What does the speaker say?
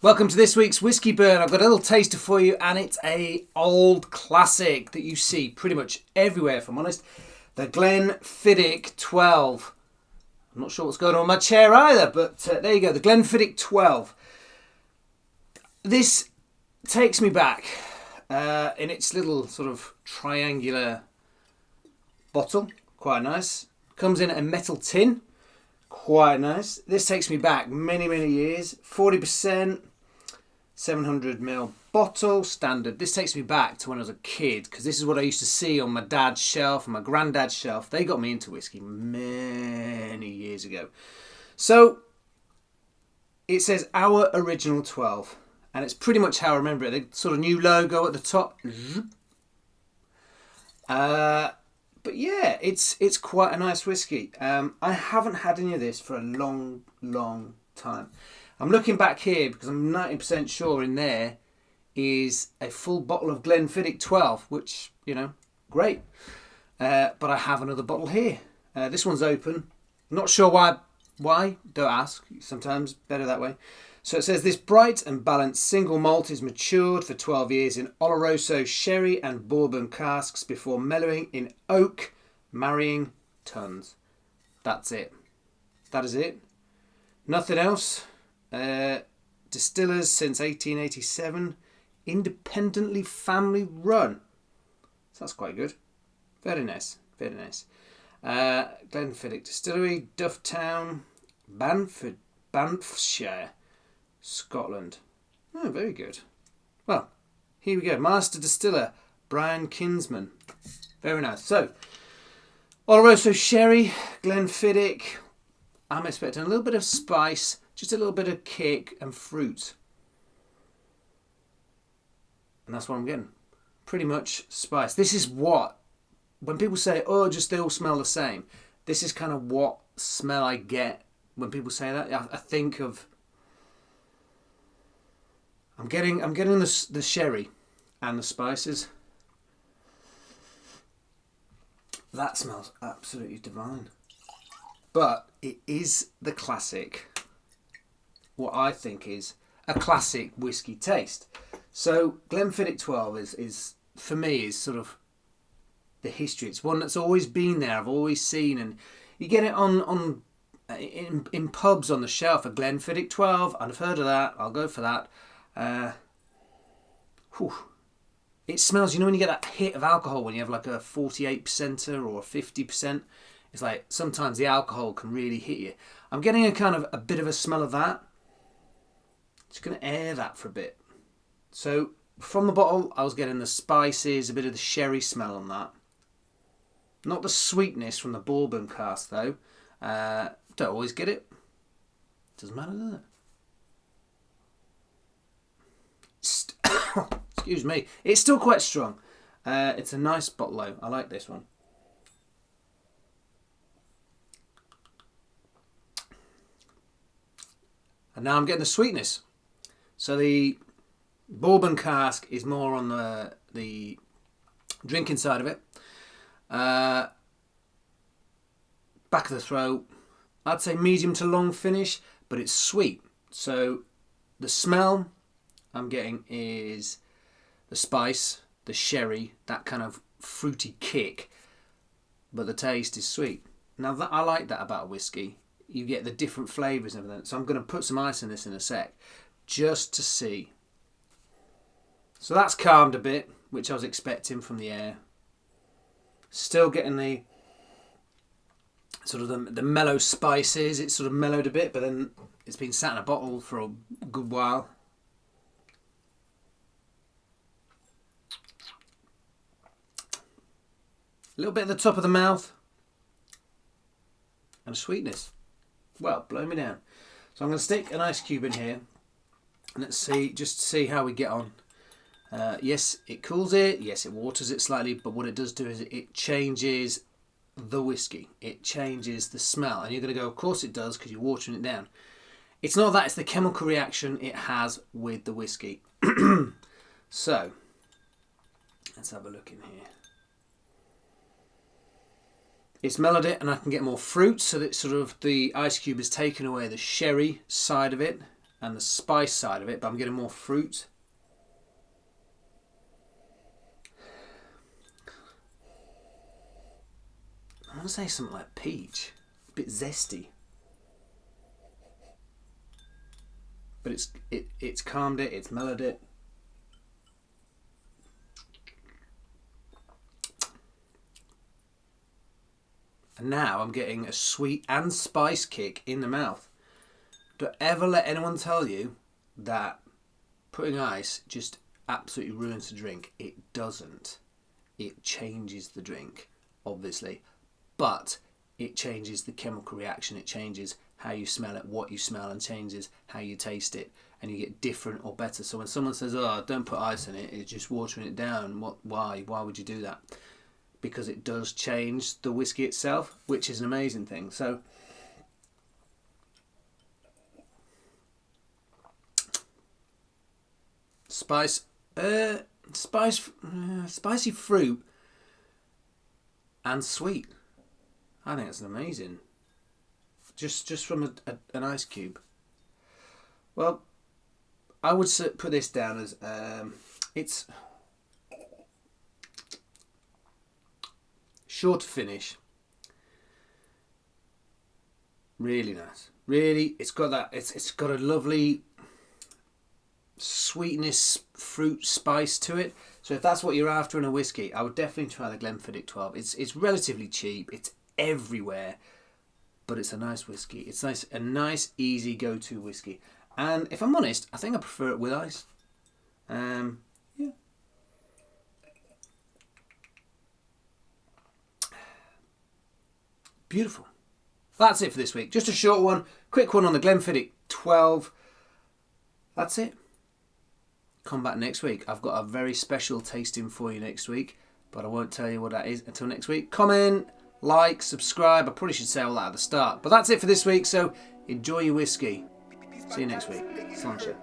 Welcome to this week's Whiskey Burn. I've got a little taster for you, and it's a old classic that you see pretty much everywhere, if I'm honest. The Glenfiddich 12. I'm not sure what's going on with my chair either, but there you go, the Glenfiddich 12. This takes me back in its little sort of triangular bottle. Quite nice. Comes in a metal tin. Quite nice. This takes me back many, many years. 40%, 700ml bottle, standard. This takes me back to when I was a kid, because this is what I used to see on my dad's shelf and my granddad's shelf. They got me into whiskey many years ago. So, it says Our Original 12. And it's pretty much how I remember it. The sort of new logo at the top. But yeah, it's quite a nice whiskey. I haven't had any of this for a long, long time. I'm looking back here because I'm 90% sure in there is a full bottle of Glenfiddich 12, which, you know, great. But I have another bottle here. This one's open. Not sure why. Why? Don't ask. Sometimes better that way. So it says, this bright and balanced single malt is matured for 12 years in Oloroso sherry and bourbon casks before mellowing in oak, marrying tons. That's it. That is it. Nothing else. Distillers since 1887. Independently family run. So that's quite good. Very nice. Very nice. Glenfiddich Distillery, Dufftown, Banffshire, Scotland. Oh, very good. Well, here we go. Master Distiller, Brian Kinsman. Very nice. So, Oloroso Sherry, Glenfiddich. I'm expecting a little bit of spice, just a little bit of kick and fruit. And that's what I'm getting. Pretty much spice. This is what, when people say, oh, just they all smell the same. This is kind of what smell I get when people say that. I think of, I'm getting the sherry and the spices. That smells absolutely divine. But it is the classic, what I think is a classic whiskey taste. So Glenfiddich 12 is for me is sort of the history. It's one that's always been there. I've always seen, and you get it in pubs on the shelf. A Glenfiddich 12, I've heard of that. I'll go for that. It smells, you know when you get that hit of alcohol when you have like a 48%er or a 50%, it's like sometimes the alcohol can really hit you. I'm getting a kind of a bit of a smell of that. Just going to air that for a bit. So from the bottle I was getting the spices, a bit of the sherry smell on that. Not the sweetness from the bourbon cask though. Don't always get it. Doesn't matter, does it? Excuse me. It's still quite strong. It's a nice bottle though. I like this one. And now I'm getting the sweetness. So the bourbon cask is more on the drinking side of it. Back of the throat. I'd say medium to long finish, but it's sweet. So the smell I'm getting is the spice, the sherry, that kind of fruity kick, but the taste is sweet. Now that I like that about a whiskey. You get the different flavours and everything. So I'm going to put some ice in this in a sec, just to see. So that's calmed a bit, which I was expecting from the air. Still getting the sort of the mellow spices. It's sort of mellowed a bit, but then it's been sat in a bottle for a good while. A little bit at the top of the mouth. And a sweetness. Well, blow me down. So I'm going to stick an ice cube in here. And let's see, just to see how we get on. Yes, it cools it. Yes, it waters it slightly. But what it does do is it changes the whiskey. It changes the smell. And you're going to go, of course it does, because you're watering it down. It's not that, it's the chemical reaction it has with the whiskey. So, let's have a look in here. It's mellowed it, and I can get more fruit, so that sort of the ice cube has taken away the sherry side of it. and the spice side of it, but I'm getting more fruit. I want to say something like peach, a bit zesty, but it's calmed it, it's mellowed it. And now I'm getting a sweet and spice kick in the mouth. Don't ever let anyone tell you that putting ice just absolutely ruins the drink. It doesn't. It changes the drink, obviously. But it changes the chemical reaction. It changes how you smell it, what you smell, and changes how you taste it. And you get different or better. So when someone says, oh, don't put ice in it, it's just watering it down. Why? Why would you do that? Because it does change the whiskey itself, which is an amazing thing. So spicy fruit and sweet. I think it's amazing. Just from an ice cube. Well, I would put this down as it's short to finish. Really nice. Really, it's got that. It's got a lovely sweetness, fruit, spice to it. So if that's what you're after in a whiskey, I would definitely try the Glenlivet 12. It's relatively cheap. It's everywhere, but it's a nice whiskey. It's nice, a nice, easy go-to whiskey. And if I'm honest, I think I prefer it with ice. Yeah. Beautiful. That's it for this week. Just a short one, quick one on the Glenlivet 12. That's it. Come back next week. I've got a very special tasting for you next week, but I won't tell you what that is until next week. Comment, like, subscribe. I probably should say all that at the start. But that's it for this week, so enjoy your whiskey. See you next week. Sunshine.